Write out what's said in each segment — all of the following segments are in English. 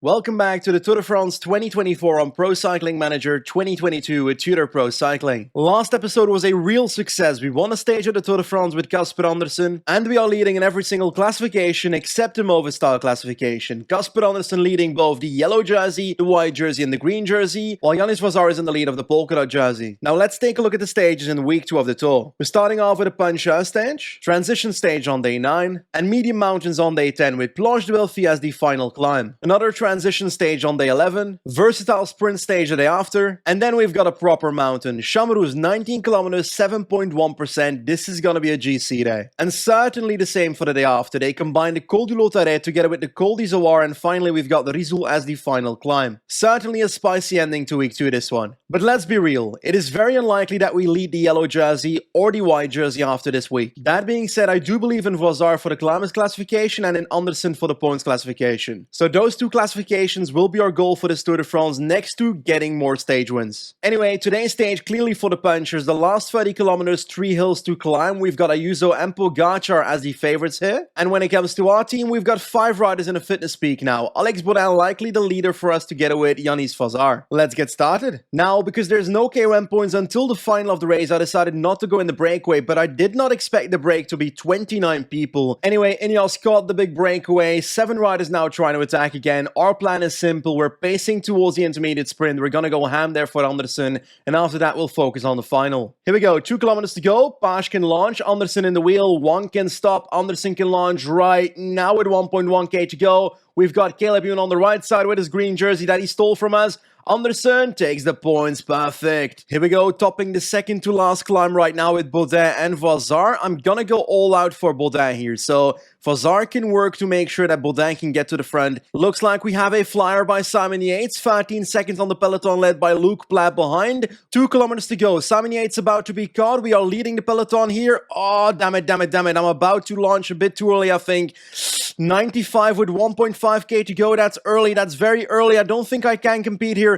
Welcome back to the Tour de France 2024 on Pro Cycling Manager 2022 with Tudor Pro Cycling. Last episode was a real success. We won a stage of the Tour de France with Casper Andersen, and we are leading in every single classification except the Movistar classification. Casper Andersen leading both the yellow jersey, the white jersey, and the green jersey, while Yanis Vazar is in the lead of the polka dot jersey. Now let's take a look at the stages in week 2 of the Tour. We're starting off with a Pancha stage, transition stage on day 9, and medium mountains on day 10 with Planche de Belfi as the final climb. Another transition stage on day 11, versatile sprint stage the day after, and then we've got a proper mountain. Chameroux 19 kilometers, 7.1%. This is gonna be a GC day. And certainly the same for the day after. They combine the Col du Lautaret together with the Col d'Izoard, and finally we've got the Risoul as the final climb. Certainly a spicy ending to week 2 this one. But let's be real, it is very unlikely that we lead the yellow jersey or the white jersey after this week. That being said, I do believe in Vazar for the climbers classification and in Andersen for the points classification. So those two classifications will be our goal for this Tour de France next to getting more stage wins. Anyway, today's stage clearly for the punchers. The last 30 kilometers, 3 hills to climb. We've got Ayuso and Pogacar as the favorites here. And when it comes to our team, we've got 5 riders in a fitness peak now. Alex Baudin likely the leader for us together with Yanis Vazar. Let's get started. Now, because there's no KOM points until the final of the race, I decided not to go in the breakaway, but I did not expect the break to be 29 people. Anyway, Ineos caught the big breakaway. 7 riders now trying to attack again. Our plan is simple. We're pacing towards the intermediate sprint. We're gonna go ham there for Andersen, and after that we'll focus on the final. Here we go, 2 kilometers to go. Page can launch, Andersen in the wheel, 1 can stop, Andersen can launch right now with 1.1k to go. We've got Caleb Ewan on the right side with his green jersey that he stole from us. Andersen takes the points, perfect. Here we go, topping the second to last climb right now with Baudin and Vazar. I'm gonna go all out for Baudin here, so Vazar can work to make sure that Baudin can get to the front. Looks like we have a flyer by Simon Yates, 13 seconds on the peloton led by Luke Platt behind. 2 kilometers to go, Simon Yates about to be caught. We are leading the peloton here. Oh, damn it. I'm about to launch a bit too early, I think. 95 with 1.5k to go, that's early, that's very early. I don't think I can compete here.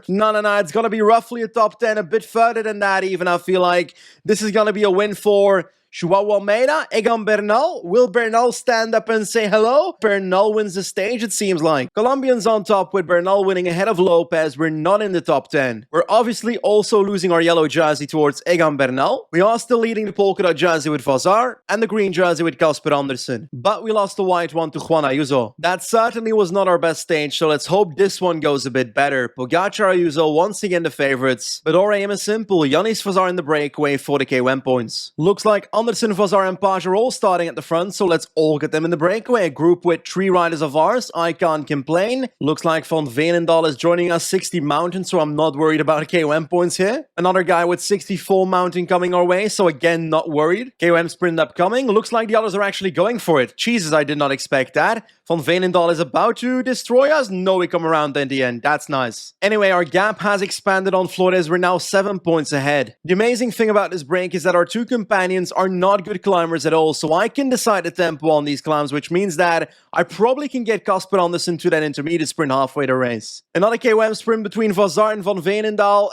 No, it's gonna be roughly a top 10, a bit further than that even, I feel like. This is gonna be a win for Joao Almeida, Egan Bernal. Will Bernal stand up and say hello? Bernal wins the stage, it seems like. Colombians on top with Bernal winning ahead of Lopez. We're not in the top 10. We're obviously also losing our yellow jersey towards Egan Bernal. We are still leading the polka dot jersey with Vazar and the green jersey with Casper Andersen. But we lost the white one to Juan Ayuso. That certainly was not our best stage, so let's hope this one goes a bit better. Pogacar, Ayuso, once again the favorites. But our aim is simple. Yanis Vazar in the breakaway for the KOM points. Looks like Andersen, Vazar, and Page are all starting at the front, so let's all get them in the breakaway. A group with 3 riders of ours. I can't complain. Looks like Van Veenendaal is joining us, 60 mountain, so I'm not worried about KOM points here. Another guy with 64 mountain coming our way, so again, not worried. KOM sprint upcoming. Looks like the others are actually going for it. Jesus, I did not expect that. Van Veenendaal is about to destroy us. No, we come around in the end. That's nice. Anyway, our gap has expanded on Flores. We're now 7 points ahead. The amazing thing about this break is that our 2 companions are not good climbers at all, so I can decide the tempo on these climbs, which means that I probably can get Casper Andersen to that intermediate sprint halfway the race. Another KOM sprint between Vazar and Van Veenendaal.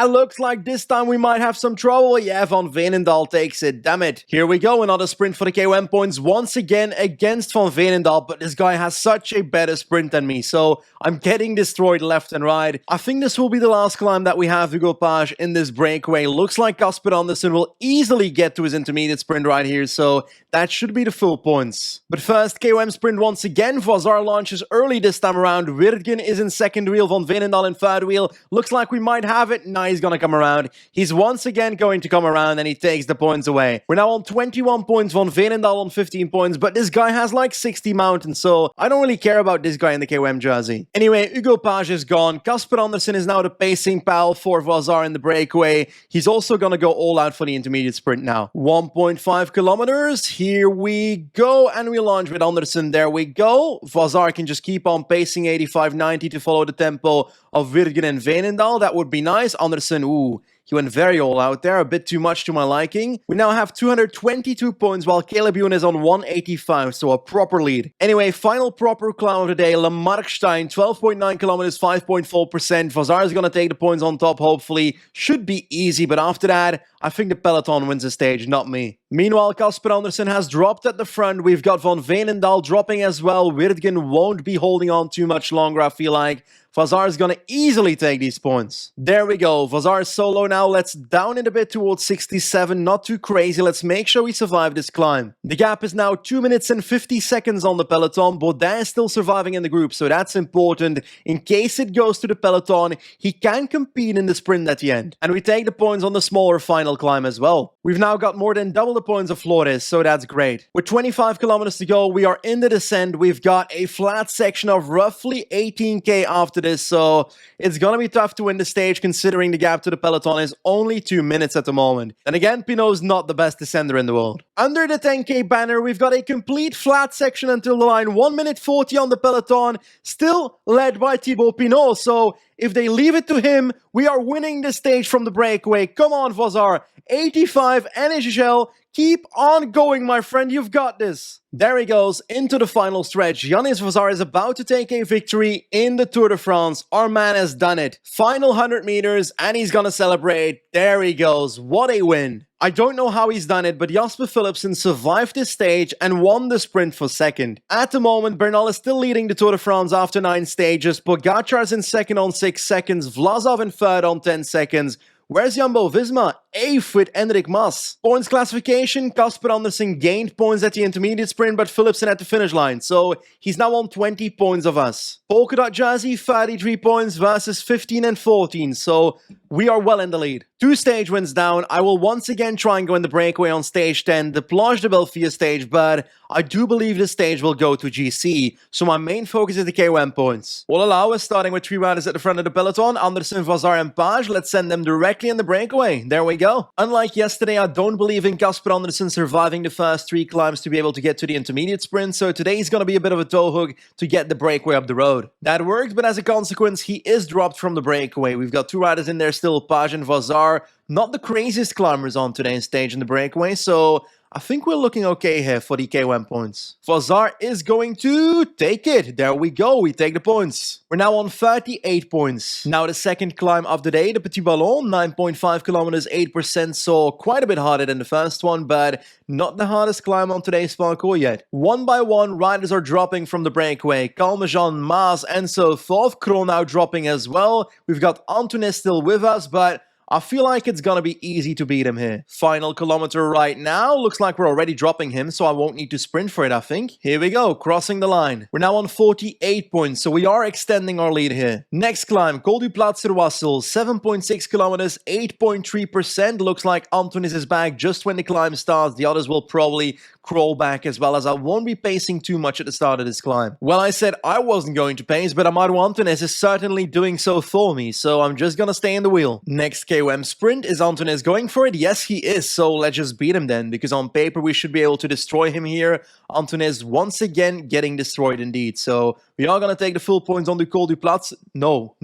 Looks like this time we might have some trouble. Yeah, Van Veenendaal takes it, damn it. Here we go, another sprint for the KOM points once again against Van Veenendaal, but this guy has such a better sprint than me, so I'm getting destroyed left and right. I think this will be the last climb that we have to go Page in this breakaway. Looks like Casper Andersen will easily get to his intermediate sprint right here, so that should be the full points. But first, KOM sprint once again. Vazar launches early this time around. Wirtgen is in second wheel, Van Veenendaal in third wheel. Looks like we might have it. Nah, he's gonna come around. He's once again going to come around, and he takes the points away. We're now on 21 points, Van Veenendaal on 15 points, but this guy has like 60 mountains, so I don't really care about this guy in the KOM jersey. Anyway, Hugo Page is gone. Casper Andersen is now the pacing pal for Vazar in the breakaway. He's also gonna go all out for the intermediate sprint now. 1.5 kilometers. Here we go, and we launch with Andersen. There we go. Vazar can just keep on pacing 85-90 to follow the tempo of Wirtgen and Veenendaal. That would be nice. Andersen, ooh, he went very all out there, a bit too much to my liking. We now have 222 points, while Caleb Ewan is on 185, so a proper lead. Anyway, final proper climb of the day, Le Markstein, 12.9 kilometers, 5.4%. Vazar is going to take the points on top, hopefully. Should be easy, but after that, I think the peloton wins the stage, not me. Meanwhile, Casper Andersen has dropped at the front. We've got Van Veenendaal dropping as well. Wirdgen won't be holding on too much longer, I feel like. Vazar is going to easily take these points. There we go. Vazar is solo now. Let's down it a bit towards 67. Not too crazy. Let's make sure we survive this climb. The gap is now 2 minutes and 50 seconds on the peloton. Baudin is still surviving in the group, so that's important. In case it goes to the peloton, he can compete in the sprint at the end. And we take the points on the smaller final climb as well. We've now got more than double the points of Flores, so that's great. With 25 kilometers to go, we are in the descent. We've got a flat section of roughly 18k after this, so it's gonna be tough to win the stage considering the gap to the peloton is only 2 minutes at the moment. And again, Pinot's not the best descender in the world. Under the 10k banner, we've got a complete flat section until the line, 1 minute 40 on the peloton, still led by Thibaut Pinot, so if they leave it to him, we are winning the stage from the breakaway. Come on, Vazar. 85 NHL. Keep on going, my friend. You've got this. There he goes into the final stretch. Yannis Vazar is about to take a victory in the Tour de France. Our man has done it. Final 100 meters and he's gonna celebrate. There he goes. What a win. I don't know how he's done it, but Jasper Philipsen survived this stage and won the sprint for second. At the moment, Bernal is still leading the Tour de France after 9 stages. Pogacar's in second on 6 seconds. Vlasov in third on 10 seconds. Where's Jumbo-Visma? 8th with Enric Mas. Points classification, Casper Andersen gained points at the intermediate sprint, but Philipsen at the finish line, so he's now on 20 points of us. Polka Dot Jersey, 33 points versus 15 and 14, so we are well in the lead. 2 stage wins down. I will once again try and go in the breakaway on stage 10, the Plage de Belleville stage, but I do believe this stage will go to GC, so my main focus is the KOM points. Will allow us starting with 3 riders at the front of the peloton, Andersen, Vazar and Page. Let's send them directly in the breakaway. There we go. Unlike yesterday, I don't believe in Casper Andersen surviving the first 3 climbs to be able to get to the intermediate sprint, so today is going to be a bit of a toe hook to get the breakaway up the road. That worked, but as a consequence, he is dropped from the breakaway. We've got 2 riders in there still, Page and Vazar. Not the craziest climbers on today's stage in the breakaway, so I think we're looking okay here for the KOM points. Vazar is going to take it. There we go. We take the points. We're now on 38 points. Now the second climb of the day, the Petit Ballon, 9.5 kilometers, 8%, so quite a bit harder than the first one, but not the hardest climb on today's parcours yet. One by one, riders are dropping from the breakaway. Calmejean, Maas, and so forth. Kroon now dropping as well. We've got Antunes still with us, but I feel like it's gonna be easy to beat him here. Final kilometer right now. Looks like we're already dropping him, so I won't need to sprint for it, I think. Here we go, crossing the line. We're now on 48 points, so we are extending our lead here. Next climb, Col du Plat-sur-Oisel, 7.6 kilometers, 8.3%. Looks like Antunes is back just when the climb starts. The others will probably crawl back as well, as I won't be pacing too much at the start of this climb. Well, I said I wasn't going to pace, but Amaro Antunes is certainly doing so for me, so I'm just gonna stay in the wheel. Next KOM sprint, is Antunes going for it? Yes, he is, so let's just beat him then, because on paper we should be able to destroy him here. Antunes once again getting destroyed indeed, so we are gonna take the full points on the Col du Plat. No,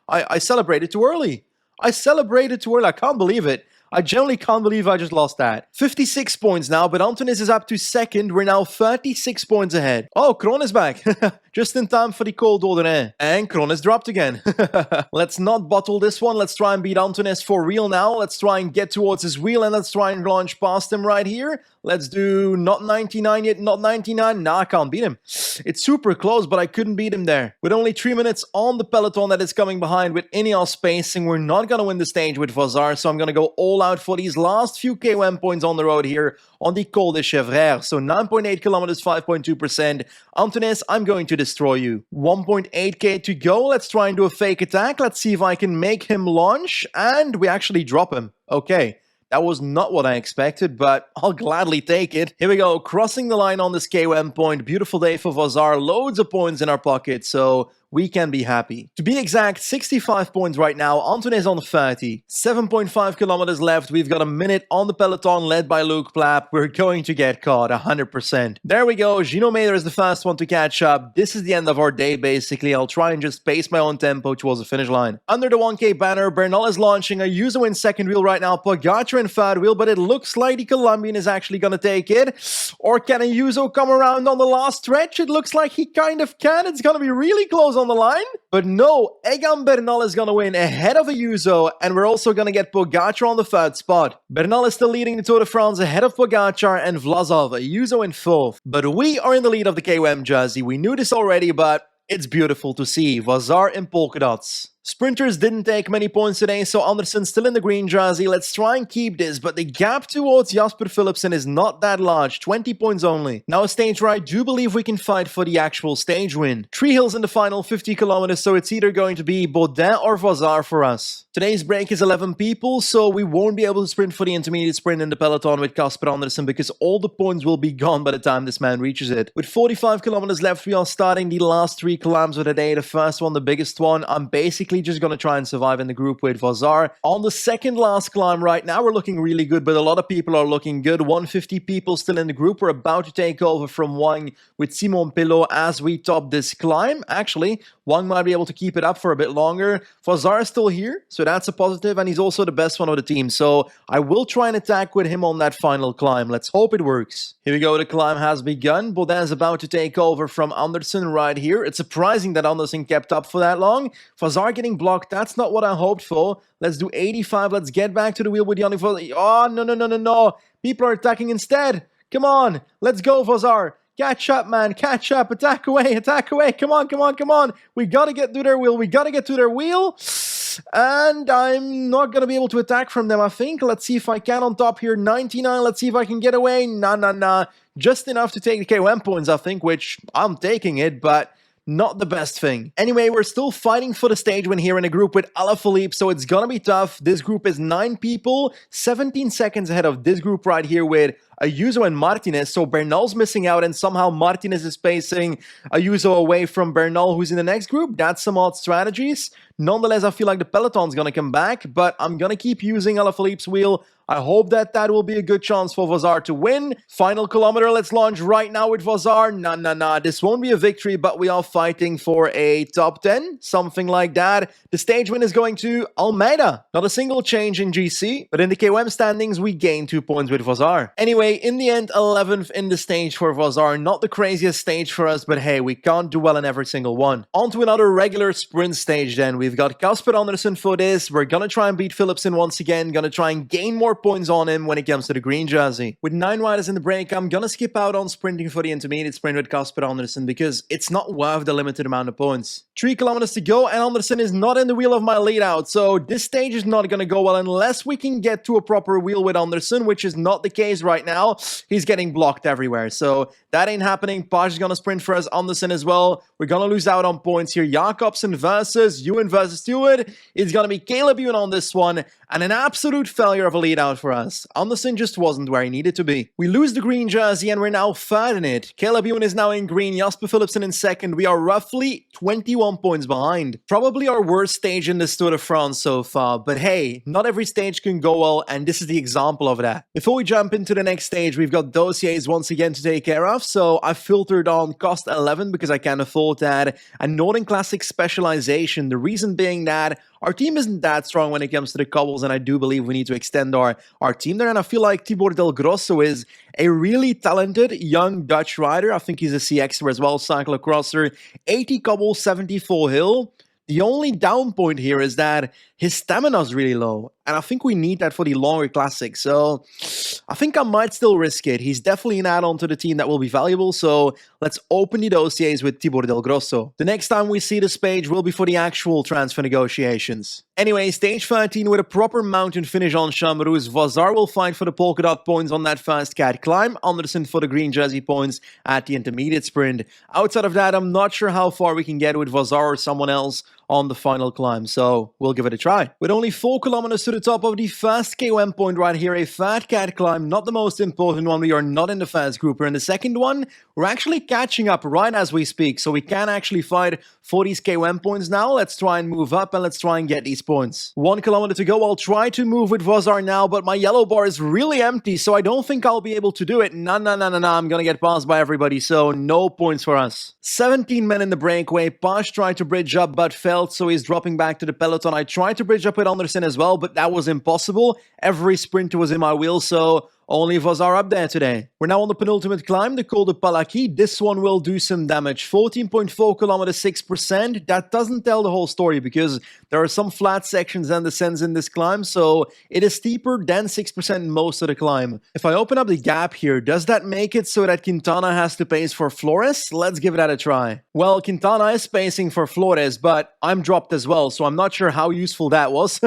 I celebrated too early. I can't believe it. I generally can't believe I just lost that. 56 points now, but Antunes is up to second. We're now 36 points ahead. Oh, Kroon is back. Just in time for the Col d'Auderin. And Kroon is dropped again. Let's not bottle this one. Let's try and beat Antunes for real now. Let's try and get towards his wheel and let's try and launch past him right here. Let's do not 99 yet, not 99. Nah, I can't beat him. It's super close, but I couldn't beat him there. With only 3 minutes on the peloton that is coming behind with Ineos spacing, we're not going to win the stage with Vazar, so I'm going to go all out for these last few KOM points on the road here on the Col de Chevrières. So 9.8 kilometers, 5.2%. Antunes, I'm going to destroy you. 1.8k to go. Let's try and do a fake attack. Let's see if I can make him launch. And we actually drop him. Okay. That was not what I expected, but I'll gladly take it. Here we go, crossing the line on this KOM point. Beautiful day for Vazar. Loads of points in our pocket, so we can be happy. To be exact, 65 points right now. Antunes on 30. 7.5 kilometers left. We've got a minute on the peloton led by Luke Plapp. We're going to get caught 100%. There we go. Gino Meder is the first one to catch up. This is the end of our day, basically. I'll try and just pace my own tempo towards the finish line. Under the 1K banner, Bernal is launching. Ayuso in second wheel right now. Pogacar in third wheel, but it looks like the Colombian is actually going to take it. Or can Ayuso come around on the last stretch? It looks like he kind of can. It's going to be really close on on the line? But no, Egan Bernal is going to win ahead of Ayuso, and we're also going to get Pogacar on the third spot. Bernal is still leading the Tour de France ahead of Pogacar and Vlasov, Ayuso in fourth. But we are in the lead of the KOM jersey. We knew this already, but it's beautiful to see. Vazar in polka dots. Sprinters didn't take many points today, so Anderson still in the green jersey. Let's try and keep this, but the gap towards Jasper Philipsen is not that large, 20 points only. Now a stage where I do believe we can fight for the actual stage win. 3 hills in the final 50 kilometers, so it's either going to be Baudin or Vazar for us. Today's break is 11 people, so we won't be able to sprint for the intermediate sprint in the peloton with Casper Andersen because all the points will be gone by the time this man reaches it. With 45 kilometers left, we are starting the last 3 climbs of the day. The first one, the biggest one. I'm basically just going to try and survive in the group with Vazar. On the second last climb right now, we're looking really good, but a lot of people are looking good. 150 people still in the group. We're about to take over from Wang with Simon Pilot as we top this climb. Actually, Wang might be able to keep it up for a bit longer. Vazar is still here, so that's a positive, and he's also the best one of the team. So I will try and attack with him on that final climb. Let's hope it works. Here we go, the climb has begun. Baudin is about to take over from Andersen right here. It's surprising that Andersen kept up for that long. Vazar getting blocked, that's not what I hoped for. Let's do 85, let's get back to the wheel with Yannick Vazar. Oh, no. People are attacking instead. Come on, let's go, Vazar. Catch up, man. Catch up. Attack away. Attack away. Come on. We gotta get to their wheel. And I'm not gonna be able to attack from them, I think. Let's see if I can on top here. 99. Let's see if I can get away. Nah. Just enough to take the KOM points, I think, which I'm taking it, but not the best thing. Anyway, we're still fighting for the stage win here in a group with Alaphilippe, so it's gonna be tough. This group is 9 people, 17 seconds ahead of this group right here with Ayuso and Martinez, so Bernal's missing out and somehow Martinez is pacing Ayuso away from Bernal, who's in the next group. That's some odd strategies. Nonetheless, I feel like the peloton's gonna come back, but I'm gonna keep using Alaphilippe's wheel. I hope that will be a good chance for Vazar to win. Final kilometer, let's launch right now with Vazar. Nah. This won't be a victory, but we are fighting for a top 10, something like that. The stage win is going to Almeida. Not a single change in GC, but in the KOM standings, we gain 2 points with Vazar. Anyway, in the end, 11th in the stage for Vazar. Not the craziest stage for us, but hey, we can't do well in every single one. On to another regular sprint stage then. We've got Casper Andersen for this. We're gonna try and beat Philipsen once again. Gonna try and gain more points on him when it comes to the green jersey. With 9 riders in the break, I'm gonna skip out on sprinting for the intermediate sprint with Casper Andersen because it's not worth the limited amount of points. 3 kilometers to go and Andersen is not in the wheel of my lead out, so this stage is not gonna go well unless we can get to a proper wheel with Andersen, which is not the case right now. He's getting blocked everywhere, so that ain't happening. Page is gonna sprint for us, Andersen as well. We're gonna lose out on points here. Jakobsen versus Ewan versus Stewart. It's gonna be Caleb Ewan on this one, and an absolute failure of a lead out for us. Andersen just wasn't where he needed to be. We lose the green jersey and we're now third in it. Caleb Ewan is now in green, Jasper Philipsen in second. We are roughly 21 points behind. Probably our worst stage in this Tour de France so far, but hey, not every stage can go well, and this is the example of that. Before we jump into the next stage, we've got dossiers once again to take care of, so I filtered on cost 11 because I can afford that, and Northern Classic specialization. The reason being that our team isn't that strong when it comes to the cobbles, and I do believe we need to extend our team there, and I feel like Tudor Del Grosso is a really talented young Dutch rider. I think he's a CXer as well, cyclocrosser, 80 cobble, 74 hill. The only down point here is that his stamina is really low, and I think we need that for the longer classics, so I think I might still risk it. He's definitely an add-on to the team that will be valuable, so let's open the dossiers with Tudor Del Grosso. The next time we see this page will be for the actual transfer negotiations. Anyway, stage 13 with a proper mountain finish on Chambrous. Vazar will fight for the polka dot points on that fast cat climb, Andersen for the green jersey points at the intermediate sprint. Outside of that, I'm not sure how far we can get with Vazar or someone else on the final climb, so we'll give it a try. With only 4 kilometers to the top of the first KOM point right here, a fat cat climb, not the most important one. We are not in the fast group. We're in the second one. We're actually catching up right as we speak, so we can actually fight for these KOM points now. Let's try and move up and let's try and get these points. 1 kilometer to go. I'll try to move with Vazar now, but my yellow bar is really empty, so I don't think I'll be able to do it. No. I'm gonna get passed by everybody, so no points for us. 17 men in the breakaway. Page tried to bridge up, but failed, so he's dropping back to the peloton. I tried to bridge up with Andersen as well, but that was impossible. Every sprinter was in my wheel, so Only Vazar up there today. We're now on the penultimate climb, the Col de Palaki. This one will do some damage. 14.4 kilometers, 6%. That doesn't tell the whole story because there are some flat sections and descents in this climb, so it is steeper than 6% in most of the climb. If I open up the gap here, does that make it so that Quintana has to pace for Flores? Let's give that a try. Well, Quintana is pacing for Flores, but I'm dropped as well, so I'm not sure how useful that was.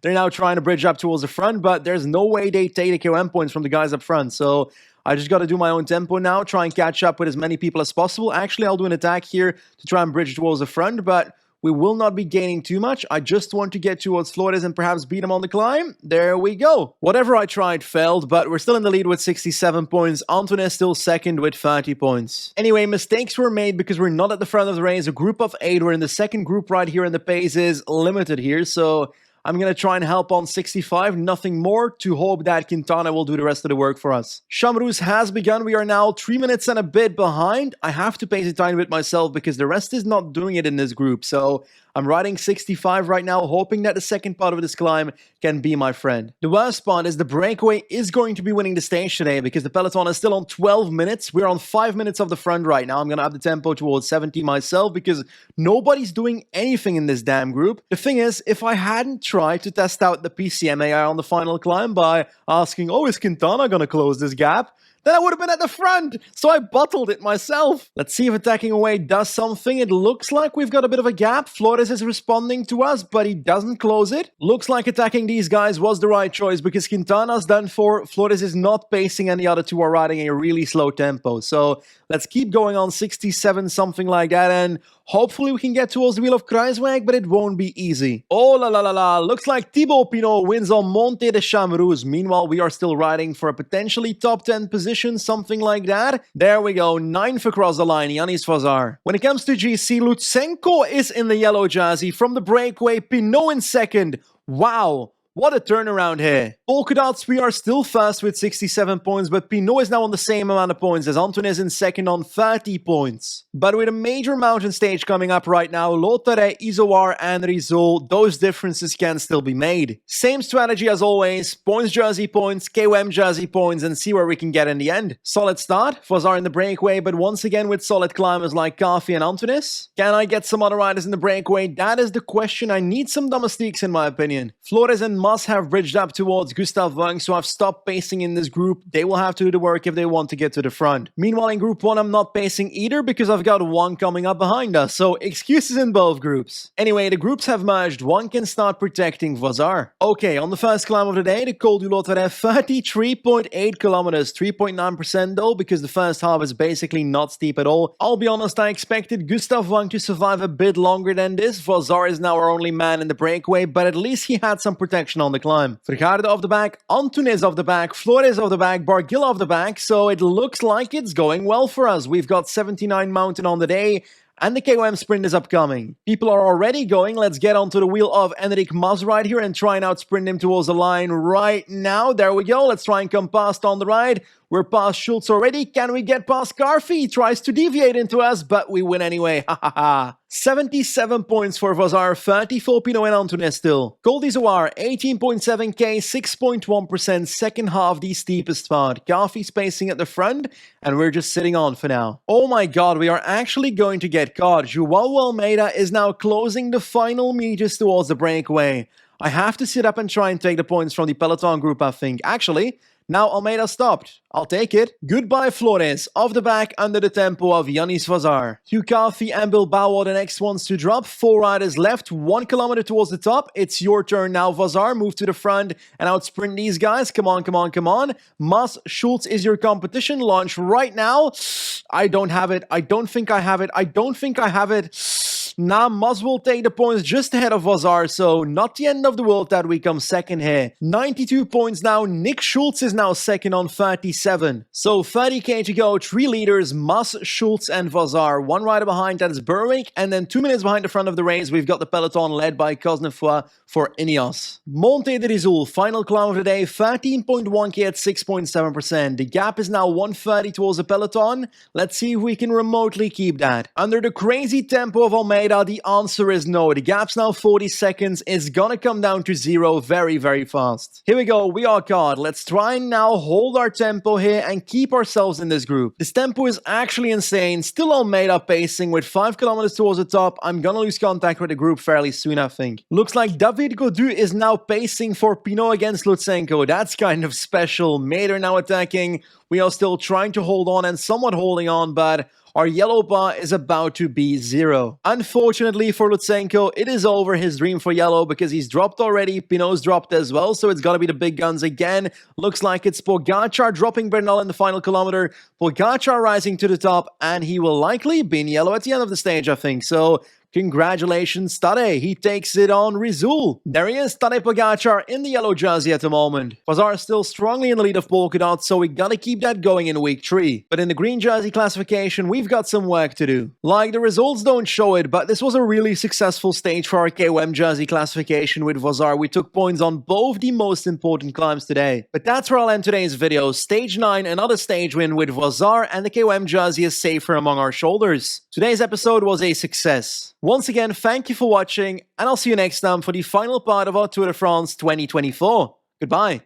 They're now trying to bridge up towards the front, but there's no way they take the KOM points from the guys up front, so I just got to do my own tempo now, try and catch up with as many people as possible. Actually, I'll do an attack here to try and bridge towards the front, but we will not be gaining too much. I just want to get towards Flores and perhaps beat him on the climb. There we go. Whatever I tried failed, but we're still in the lead with 67 points. Antoine is still second with 30 points. Anyway, mistakes were made because we're not at the front of the race. A group of 8. We're in the second group right here, and the pace is limited here, so I'm going to try and help on 65, nothing more, to hope that Quintana will do the rest of the work for us. Chamruz has begun. We are now 3 minutes and a bit behind. I have to pace a tiny bit myself because the rest is not doing it in this group. So I'm riding 65 right now, hoping that the second part of this climb can be my friend. The worst part is the breakaway is going to be winning the stage today because the peloton is still on 12 minutes. We're on 5 minutes of the front right now. I'm going to have the tempo towards 70 myself because nobody's doing anything in this damn group. The thing is, if I hadn't tried to test out the PCM AI on the final climb by asking, oh, is Quintana going to close this gap? Then I would have been at the front, so I bottled it myself. Let's see if attacking away does something. It looks like we've got a bit of a gap. Flores is responding to us, but he doesn't close it. Looks like attacking these guys was the right choice because Quintana's done for. Flores is not pacing, and the other two are riding a really slow tempo. So let's keep going on 67, something like that, and hopefully we can get towards the wheel of Kruiswijk, but it won't be easy. Oh la la la la, looks like Thibaut Pinot wins on Monte de Chamruz. Meanwhile, we are still riding for a potentially top 10 position, something like that. There we go, 9th across the line, Yanis Vazar. When it comes to GC, Lutsenko is in the yellow jersey. From the breakaway, Pinot in second. Wow. What a turnaround here. Polka Dots, we are still first with 67 points, but Pinot is now on the same amount of points as Antoine is in second on 30 points. But with a major mountain stage coming up right now, Lotare, Izoar, and Rizal, those differences can still be made. Same strategy as always, points jersey points, KOM jersey points, and see where we can get in the end. Solid start, Vazar in the breakaway, but once again with solid climbers like Kafi and Antonis. Can I get some other riders in the breakaway? That is the question. I need some domestiques in my opinion. Flores and must have bridged up towards Gustav Wang, so I've stopped pacing in this group. They will have to do the work if they want to get to the front. Meanwhile, in group 1, I'm not pacing either because I've got one coming up behind us, so excuses in both groups. Anyway, the groups have merged. One can start protecting Vazar. Okay, on the first climb of the day, the Col du Lotare, 33.8 kilometers, 3.9% though, because the first half is basically not steep at all. I'll be honest, I expected Gustav Wang to survive a bit longer than this. Vazar is now our only man in the breakaway, but at least he had some protection on the climb. Vergaarde off the back, Antunes off the back, Flores off the back, Barguil off the back, so it looks like it's going well for us. We've got 79 mountain on the day, and the KOM sprint is upcoming. People are already going. Let's get onto the wheel of Enric Mas right here and try and outsprint him towards the line right now. There we go. Let's try and come past on the ride. We're past Schultz already. Can we get past Carfi? He tries to deviate into us, but we win anyway. Ha ha ha. 77 points for Vazar, 30 for Pinot and Antunes still. Col d'Izoar, 18.7k, 6.1%, second half the steepest part. Carfi spacing at the front, and we're just sitting on for now. Oh my god, we are actually going to get caught. João Almeida is now closing the final meters towards the breakaway. I have to sit up and try and take the points from the peloton group, I think. Actually, now Almeida stopped. I'll take it. Goodbye Flores. Off the back under the tempo of Yanis Vazar. Hugh Carfi and Bilbao are the next ones to drop. 4 riders left. 1 kilometer towards the top. It's your turn now, Vazar. Move to the front and outsprint these guys. Come on, come on, come on. Mas Schultz is your competition. Launch right now. I don't have it. I don't think I have it. I don't think I have it. Now Mas will take the points just ahead of Vazar, so not the end of the world that we come second here. 92 points now. Nick Schultz is now second on 37. So 30k to go, 3 leaders, Mas, Schultz and Vazar. 1 rider behind, that is Berwick, and then 2 minutes behind the front of the race, we've got the peloton led by Cosnefroy for Ineos. Monte de Rizal, final climb of the day, 13.1k at 6.7%. The gap is now 130 towards the peloton. Let's see if we can remotely keep that. Under the crazy tempo of Almeida, Almeida, the answer is no. The gap's now 40 seconds. It's gonna come down to 0 very, very fast. Here we go. We are caught. Let's try and now hold our tempo here and keep ourselves in this group. This tempo is actually insane. Still Almeida pacing with 5 kilometers towards the top. I'm gonna lose contact with the group fairly soon, I think. Looks like David Gaudu is now pacing for Pinot against Lutsenko. That's kind of special. Mater now attacking. We are still trying to hold on and somewhat holding on, but our yellow bar is about to be 0. Unfortunately for Lutsenko, it is over, his dream for yellow, because he's dropped already. Pinot's dropped as well, so it's got to be the big guns again. Looks like it's Pogacar dropping Bernal in the final kilometer. Pogacar rising to the top, and he will likely be in yellow at the end of the stage, I think. So congratulations, Tadej. He takes it on Rizul. There he is, Tadej Pogacar in the yellow jersey at the moment. Vazar still strongly in the lead of Polka Dot, so we gotta keep that going in week 3. But in the green jersey classification, we've got some work to do. Like, the results don't show it, but this was a really successful stage for our KOM jersey classification with Vazar. We took points on both the most important climbs today. But that's where I'll end today's video. Stage 9, another stage win with Vazar, and the KOM jersey is safer among our shoulders. Today's episode was a success. Once again, thank you for watching, and I'll see you next time for the final part of our Tour de France 2024. Goodbye.